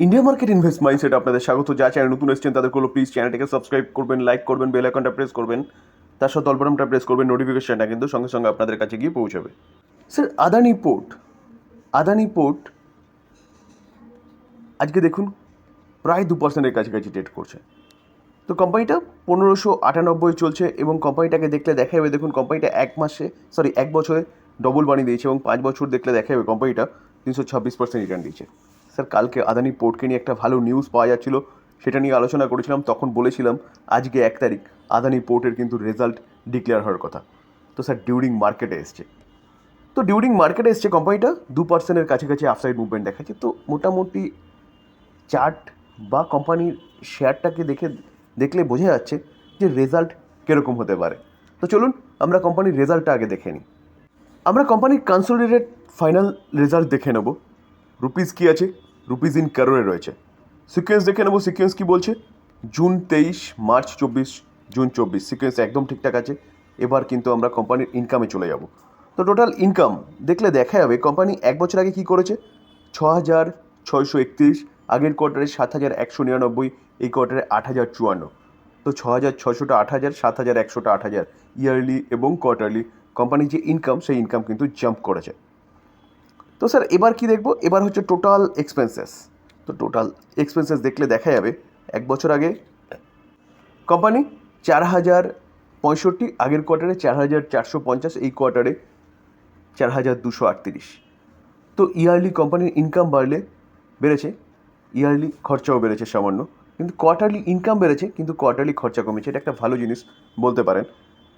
India market invest mindset আপনাদের স্বাগত। যা চ্যানেল নতুন এসেছেন তাদের কোনো প্লিজ চ্যানেলটাকে সাবস্ক্রাইব করবেন, লাইক করবেন, বেল আইকনটা প্রেস করবেন, তার সাথে অল্পনামটা প্রেস করবেন, নোটিফিকেশনটা কিন্তু সঙ্গে সঙ্গে আপনাদের কাছে গিয়ে পৌঁছাবে। স্যার আদানি পোর্ট আজকে দেখুন প্রায় 2%-এর কাছাকাছি ট্রেড করছে। তো কোম্পানিটা 1598 চলছে এবং কোম্পানিটাকে দেখলে দেখা যাবে, দেখুন কোম্পানিটা এক বছরে ডবল বানিয়ে দিয়েছে এবং 5 বছর দেখলে দেখা যাবে কোম্পানিটা 326% রিটার্ন দিয়েছে। স্যার কালকে আদানি পোর্টকে নিয়ে একটা ভালো নিউজ পাওয়া যাচ্ছিল, সেটা নিয়ে আলোচনা করেছিলাম। তখন বলেছিলাম আজকে 1 তারিখ আদানি পোর্টের কিন্তু রেজাল্ট ডিক্লেয়ার হওয়ার কথা। তো স্যার ডিউরিং মার্কেটে এসছে কোম্পানিটা 2%-এর কাছাকাছি আপসাইড মুভমেন্ট দেখাচ্ছে। তো মোটামুটি চার্ট বা কোম্পানির শেয়ারটাকে দেখলে বোঝা যাচ্ছে যে রেজাল্ট কীরকম হতে পারে। তো চলুন আমরা কোম্পানির রেজাল্টটা আগে দেখে নিই। আমরা কোম্পানির কনসোলিডেটেড ফাইনাল রেজাল্ট দেখে নেব। রুপিস কী আছে, রুপিস ইন কারোরে রয়েছে। সিকোয়েন্স দেখে নেব, সিকোয়েন্স কী বলছে, জুন 23, মার্চ 24, জুন 24, সিকোয়েন্স একদম ঠিকঠাক আছে। এবার কিন্তু আমরা কোম্পানির ইনকামে চলে যাব। তো টোটাল ইনকাম দেখলে দেখা যাবে কোম্পানি 1 বছর আগে কী করেছে, 6,631, আগের কোয়ার্টারে 7,199, এই কোয়ার্টারে 8,054। তো 6,600টা 8,000, 7,100টা 8,000, ইয়ারলি এবং কোয়ার্টারলি কোম্পানির যে ইনকাম সেই ইনকাম কিন্তু জাম্প করেছে। তো স্যার এবার কি দেখব, এবার হচ্ছে টোটাল এক্সপেন্সেস। তো টোটাল এক্সপেন্সেস দেখলে দেখা যাবে 1 বছর আগে কোম্পানি 4,065, আগের কোয়ার্টারে 4,450, এই কোয়ার্টারে 4,238। তো ইয়ারলি কোম্পানির ইনকাম বেড়েছে, ইয়ারলি খরচাও বেড়েছে সামান্য, কিন্তু কোয়ার্টারলি ইনকাম বেড়েছে কিন্তু কোয়ার্টারলি খরচা কমেছে। এটা একটা ভালো জিনিস বলতে পারেন।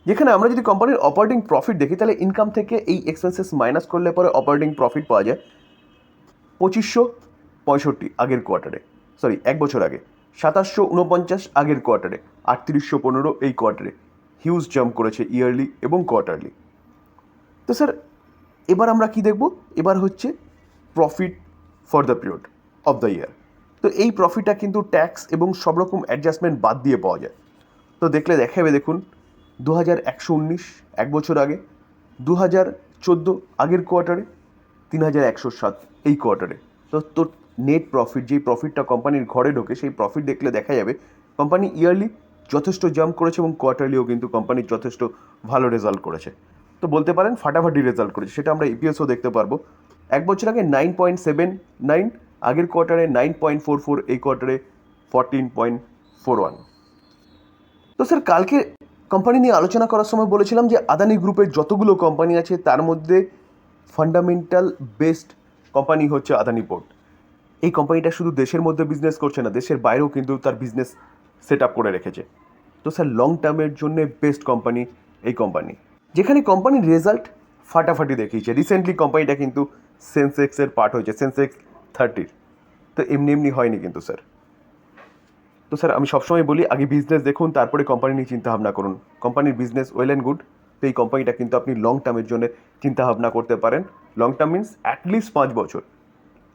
যেখানে আমরা যদি কোম্পানির অপারেটিং প্রফিট দেখি, তাহলে ইনকাম থেকে এই এক্সপেন্সেস মাইনাস করলে পরে অপারেটিং প্রফিট পাওয়া যায় 2,565 আগের কোয়ার্টারে, 1 বছর আগে, 2,749 আগের কোয়ার্টারে, 3,815 এই কোয়ার্টারে। হিউজ জাম্প করেছে ইয়ারলি এবং কোয়ার্টারলি। তো স্যার এবার আমরা কি দেখব, এবার হচ্ছে profit for the period of the year. তো এই প্রফিটটা কিন্তু ট্যাক্স এবং সব রকম অ্যাডজাস্টমেন্ট বাদ দিয়ে পাওয়া যায়। তো দেখলে দেখাবে, দেখুন 2,119 1 বছর আগে, 2,014 আগের কোয়ার্টারে, 3,107 এই কোয়ার্টারে। তো নেট প্রফিট, যেই প্রফিটটা কোম্পানির ঘরে ঢোকে, সেই প্রফিট দেখলে দেখা যাবে কোম্পানি ইয়ারলি যথেষ্ট জাম্প করেছে এবং কোয়ার্টারলিও কিন্তু কোম্পানির যথেষ্ট ভালো রেজাল্ট করেছে। তো বলতে পারেন ফাটাফাটি রেজাল্ট করেছে, সেটা আমরা ইপিএসও দেখতে পারবো। 1 বছর আগে 9.79, আগের কোয়ার্টারে 9.44, এই কোয়ার্টারে 14.41। তো স্যার কালকে কোম্পানি নিয়ে আলোচনা করার সময় বলেছিলাম যে আদানি গ্রুপের যতগুলো কোম্পানি আছে তার মধ্যে ফান্ডামেন্টাল বেস্ট কোম্পানি হচ্ছে আদানি পোর্ট। এই কোম্পানিটা শুধু দেশের মধ্যে বিজনেস করছে না, দেশের বাইরেও কিন্তু তার বিজনেস সেট আপ করে রেখেছে। তো স্যার লং টার্মের জন্য বেস্ট কোম্পানি এই কোম্পানি, যেখানে কোম্পানির রেজাল্ট ফাটাফাটি দেখিয়েছে। রিসেন্টলি কোম্পানিটা কিন্তু সেন্সেক্সের পার্ট হয়েছে, সেন্সেক্স 30। তো এমনি হয়নি কিন্তু স্যার। তো স্যার আমি সবসময় বলি আগে বিজনেস দেখুন, তারপরে কোম্পানি নিয়ে চিন্তাভাবনা করুন। কোম্পানির বিজনেস ওয়েল অ্যান্ড গুড, তো এই কোম্পানিটা কিন্তু আপনি লং টার্মের জন্য চিন্তাভাবনা করতে পারেন। লং টার্ম মিনস অ্যাটলিস্ট 5 বছর,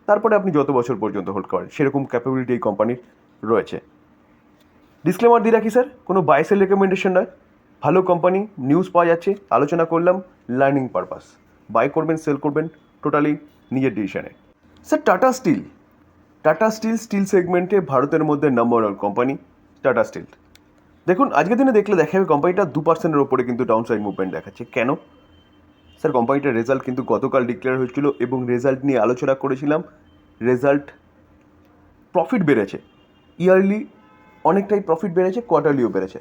তারপরে আপনি যত বছর পর্যন্ত হোল্ড করেন সেরকম ক্যাপাবিলিটি এই কোম্পানির রয়েছে। ডিসক্লেমার দিয়ে রাখি স্যার, কোনো বাই সেল রেকমেন্ডেশন নয়। ভালো কোম্পানি, নিউজ পাওয়া যাচ্ছে, আলোচনা করলাম, লার্নিং পারপাস। বাই করবেন, সেল করবেন, টোটালি নিজের ডিসিশনে। স্যার টাটা স্টিল সেগমেন্টে ভারতের মধ্যে নাম্বার 1 কোম্পানি টাটা স্টিল। দেখুন আজকের দিনে দেখলে দেখা যাবে কোম্পানিটা 2%-এর ওপরে কিন্তু ডাউনসাইড মুভমেন্ট দেখাচ্ছে। কেন? স্যার কোম্পানিটার রেজাল্ট কিন্তু গতকাল ডিক্লেয়ার হয়েছিল এবং রেজাল্ট নিয়ে আলোচনা করেছিলাম। রেজাল্ট প্রফিট বেড়েছে, ইয়ারলি অনেকটাই প্রফিট বেড়েছে, কোয়ার্টারলিও বেড়েছে।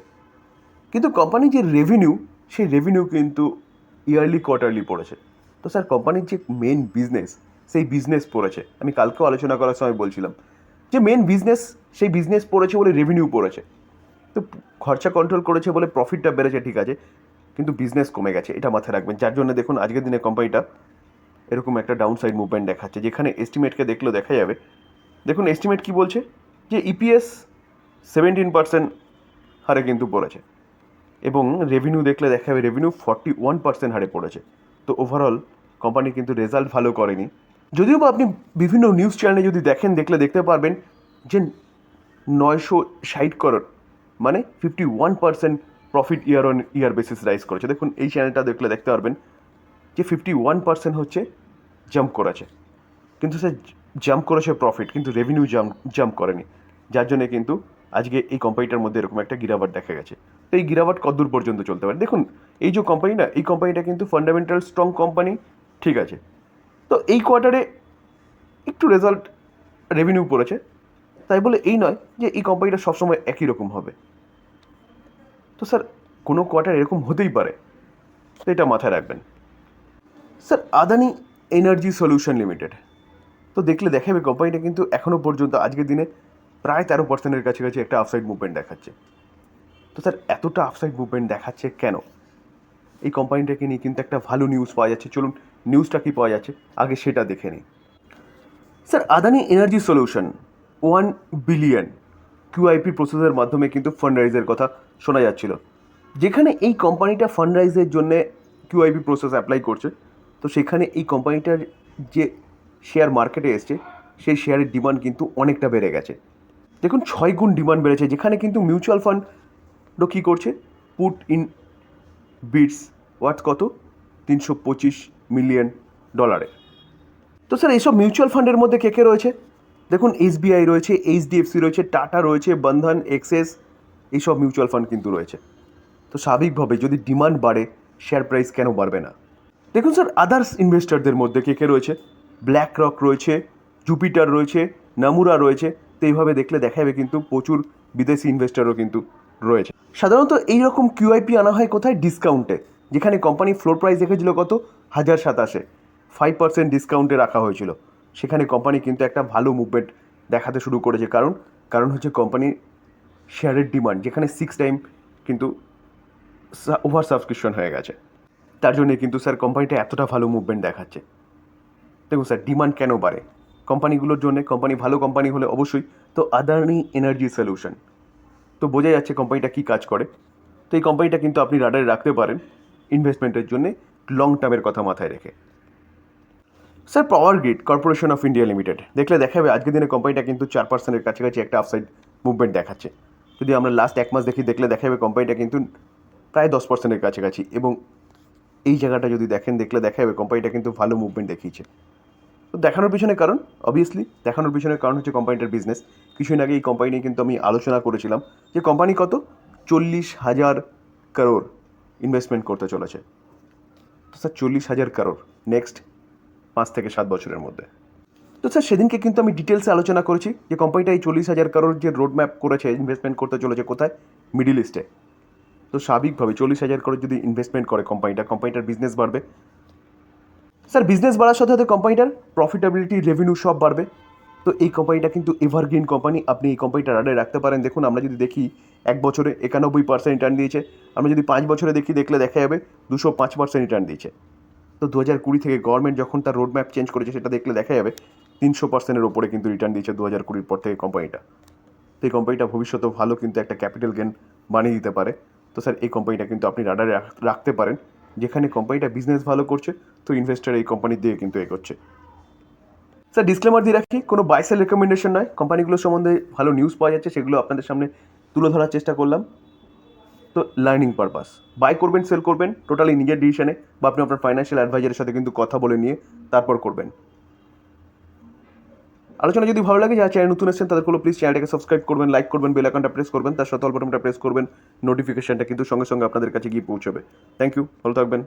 কিন্তু কোম্পানির যে রেভিনিউ, সেই রেভিনিউ কিন্তু ইয়ারলি কোয়ার্টারলি পড়েছে। তো স্যার কোম্পানির যে মেন বিজনেস, সেই বিজনেস পড়েছে। আমি কালকেও আলোচনা করার সময় বলছিলাম যে মেন বিজনেস, সেই বিজনেস পড়েছে বলে রেভিনিউ পড়েছে। তো খরচা কন্ট্রোল করেছে বলে প্রফিটটা বেড়েছে, ঠিক আছে, কিন্তু বিজনেস কমে গেছে, এটা মাথায় রাখবেন। যার জন্য দেখুন আজকের দিনে কোম্পানিটা এরকম একটা ডাউনসাইড মুভমেন্ট দেখাচ্ছে, যেখানে এস্টিমেটকে দেখলেও দেখা যাবে। দেখুন এস্টিমেট কি বলছে, যে ইপিএস 17% হারে কিন্তু পড়েছে এবং রেভিনিউ দেখলে দেখা যাবে রেভিনিউ 41% হারে পড়েছে। তো ওভারঅল কোম্পানি কিন্তু রেজাল্ট ভালো করেনি। যদিও বা আপনি বিভিন্ন নিউজ চ্যানেলে যদি দেখলে দেখতে পারবেন যে 960 করোড় মানে 51% profit year on year basis rise করেছে। দেখুন এই চ্যানেলটা দেখলে দেখতে পারবেন যে 51% হচ্ছে জাম্প করেছে। কিন্তু স্যার জাম্প করেছে প্রফিট, কিন্তু রেভিনিউ জাম্প করেনি, যার জন্য কিন্তু আজকে এই কোম্পানিটার মধ্যে এরকম একটা গিরাবাট দেখা গেছে। তো এই গিরাবাট কতদূর পর্যন্ত চলতে পারে দেখুন, এই যে কোম্পানি না, এই কোম্পানিটা কিন্তু ফান্ডামেন্টাল স্ট্রং কোম্পানি, ঠিক আছে। তো এই কোয়ার্টারে একটু রেজাল্ট রেভিনিউ পড়েছে, তাই বলে এই নয় যে এই কোম্পানিটা সবসময় একই রকম হবে। তো স্যার কোনো কোয়ার্টার এরকম হতেই পারে, তো এটা মাথায় রাখবেন। Sir Adani energy solution limited, তো দেখলে দেখাবে কোম্পানিটা কিন্তু এখনও পর্যন্ত আজকের দিনে প্রায় 13% কাছাকাছি একটা আপসাইড মুভমেন্ট দেখাচ্ছে। তো স্যার এতটা আপসাইড মুভমেন্ট দেখাচ্ছে কেন? এই কোম্পানিটাকে নিয়ে কিন্তু একটা ভালো নিউজ পাওয়া যাচ্ছে, চলুন নিউজটা কি পাওয়া যাচ্ছে আগে সেটা দেখে নিই। Sir Adani energy solution 1 billion QIP প্রসেসের মাধ্যমে কিন্তু ফান্ড রাইজের কথা শোনা যাচ্ছিল, যেখানে এই কোম্পানিটা ফান্ড রাইজের জন্য কিউআইপি প্রসেস অ্যাপ্লাই করছে। তো সেখানে এই কোম্পানিটার যে শেয়ার মার্কেটে এসছে, সেই শেয়ারের ডিমান্ড কিন্তু অনেকটা বেড়ে গেছে। দেখুন 6 গুণ ডিমান্ড বেড়েছে, যেখানে কিন্তু মিউচুয়াল ফান্ডও কী করছে, পুট ইন বিটস ওয়ার্থ কত, $325 মিলিয়ন। তো স্যার এইসব মিউচুয়াল ফান্ডের মধ্যে কে কে রয়েছে দেখুন, এসবিআই রয়েছে, এইচডিএফসি রয়েছে, টাটা রয়েছে, বন্ধন, এক্সেস, এইসব মিউচুয়াল ফান্ড কিন্তু রয়েছে। তো স্বাভাবিকভাবে যদি ডিমান্ড বাড়ে, শেয়ার প্রাইস কেন বাড়বে না? দেখুন স্যার আদার্স ইনভেস্টরদের মধ্যে কে কে রয়েছে, ব্ল্যাক রক রয়েছে, জুপিটার রয়েছে, নামুরা রয়েছে। তো এইভাবে দেখলে দেখা যাবে কিন্তু প্রচুর বিদেশি ইনভেস্টরও কিন্তু রয়েছে। সাধারণত এইরকম কিউআইপি আনা হয় কোথায়, ডিসকাউন্টে, যেখানে কোম্পানি ফ্লোর প্রাইস রেখেছিল কত, 1027, 5% ডিসকাউন্টে রাখা হয়েছিল। সেখানে কোম্পানি কিন্তু একটা ভালো মুভমেন্ট দেখাতে শুরু করেছে, কারণ হচ্ছে কোম্পানির শেয়ারের ডিমান্ড, যেখানে 6 টাইম কিন্তু ওভার সাবস্ক্রিপশন হয়ে গেছে। তার জন্যে কিন্তু স্যার কোম্পানিটা এতটা ভালো মুভমেন্ট দেখাচ্ছে। দেখুন স্যার ডিমান্ড কেন বাড়ে কোম্পানিগুলোর জন্য, কোম্পানি ভালো কোম্পানি হলে অবশ্যই। তো আদানি এনার্জি সলিউশন, তো বোঝা যাচ্ছে কোম্পানিটা কী কাজ করে। তো এই কোম্পানিটা কিন্তু আপনি রাডারে রাখতে পারেন ইনভেস্টমেন্টের জন্যে, লং টার্মের কথা মাথায় রেখে। Sir power grid corporation of India limited, দেখলে দেখাবে আজকের দিনে কোম্পানিটা কিন্তু 4%-এর কাছাকাছি একটা আপসাইড মুভমেন্ট দেখাচ্ছে। যদি আমরা লাস্ট 1 মাস দেখি, দেখলে দেখাবে কোম্পানিটা কিন্তু প্রায় 10%-এর কাছাকাছি, এবং এই জায়গাটা যদি দেখেন, দেখলে দেখা যাবে কোম্পানিটা কিন্তু ভালো মুভমেন্ট দেখিয়েছে। তো দেখানোর পিছনে কারণ, অবভিয়াসলি দেখানোর পিছনে কারণ হচ্ছে কোম্পানিটার বিজনেস। কিছুদিন আগে এই কোম্পানি নিয়ে কিন্তু আমি আলোচনা করেছিলাম যে কোম্পানি কত 40,000 করোড় ইনভেস্টমেন্ট করতে চলেছে। তো স্যার 40,000 করোড় নেক্সট 5 থেকে 7 বছরের মধ্যে। তো স্যার সেদিনকে কিন্তু আমি ডিটেলসে আলোচনা করেছি যে কোম্পানিটা এই 40,000 করোড় যে রোড ম্যাপ করেছে ইনভেস্টমেন্ট করতে চলেছে কোথায়, মিডিল ইস্টে। তো স্বাভাবিকভাবে 40,000 করোড় যদি ইনভেস্টমেন্ট করে কোম্পানিটার বিজনেস বাড়বে। স্যার বিজনেস বাড়ার সাথে সাথে কোম্পানিটার প্রফিটেবিলিটি, রেভিনিউ সব বাড়বে। তো এই কোম্পানিটা কিন্তু এভারগ্রিন কোম্পানি, আপনি এই কোম্পানিটা রাডারে রাখতে পারেন। দেখুন আমরা যদি দেখি 1 বছরে 91% রিটার্ন দিয়েছে, আমরা যদি 5 বছরে দেখি, দেখলে দেখা যাবে 205% রিটার্ন দিয়েছে। তো 2020 থেকে গভর্নমেন্ট যখন তার রোড ম্যাপ চেঞ্জ করেছে, সেটা দেখলে দেখা যাবে 300%-এর ওপরে কিন্তু রিটার্ন দিয়েছে 2020 পর থেকে কোম্পানিটা। তো এই কোম্পানিটা ভবিষ্যতেও ভালো কিন্তু একটা ক্যাপিটাল গেন বানিয়ে দিতে পারে। তো স্যার এই কোম্পানিটা কিন্তু আপনি রাডারে রাখতে পারেন, যেখানে কোম্পানিটা বিজনেস ভালো করছে, তো ইনভেস্টার এই কোম্পানির দিয়ে কিন্তু এগোচ্ছে। স্যার ডিসক্লেমার দিয়ে রাখি, কোনো বাই সেল রেকমেন্ডেশন নয়, কোম্পানিগুলোর সম্বন্ধে ভালো নিউজ পাওয়া যাচ্ছে, সেগুলো আপনাদের সামনে তুলে ধরার চেষ্টা করলাম। তো লার্নিং পারপাস, বাই করবেন সেল করবেন টোটালি নিজের ডিসিশনে, বা আপনি আপনার ফাইন্যান্সিয়াল অ্যাডভাইজারের সাথে কিন্তু কথা বলে নিয়ে তারপর করবেন। আলোচনা যদি ভালো লাগে, যারা চ্যানেল নতুন এসেছেন তাদের প্লিজ চ্যানেলটাকে সাবস্ক্রাইব করবেন, লাইক করবেন, বেল আইকনটা প্রেস করবেন, তার সাথে অল বাটনটা প্রেস করবেন, নোটিফিকেশনটা কিন্তু সঙ্গে সঙ্গে আপনাদের কাছে গিয়ে পৌঁছবে। থ্যাংক ইউ, ভালো থাকবেন।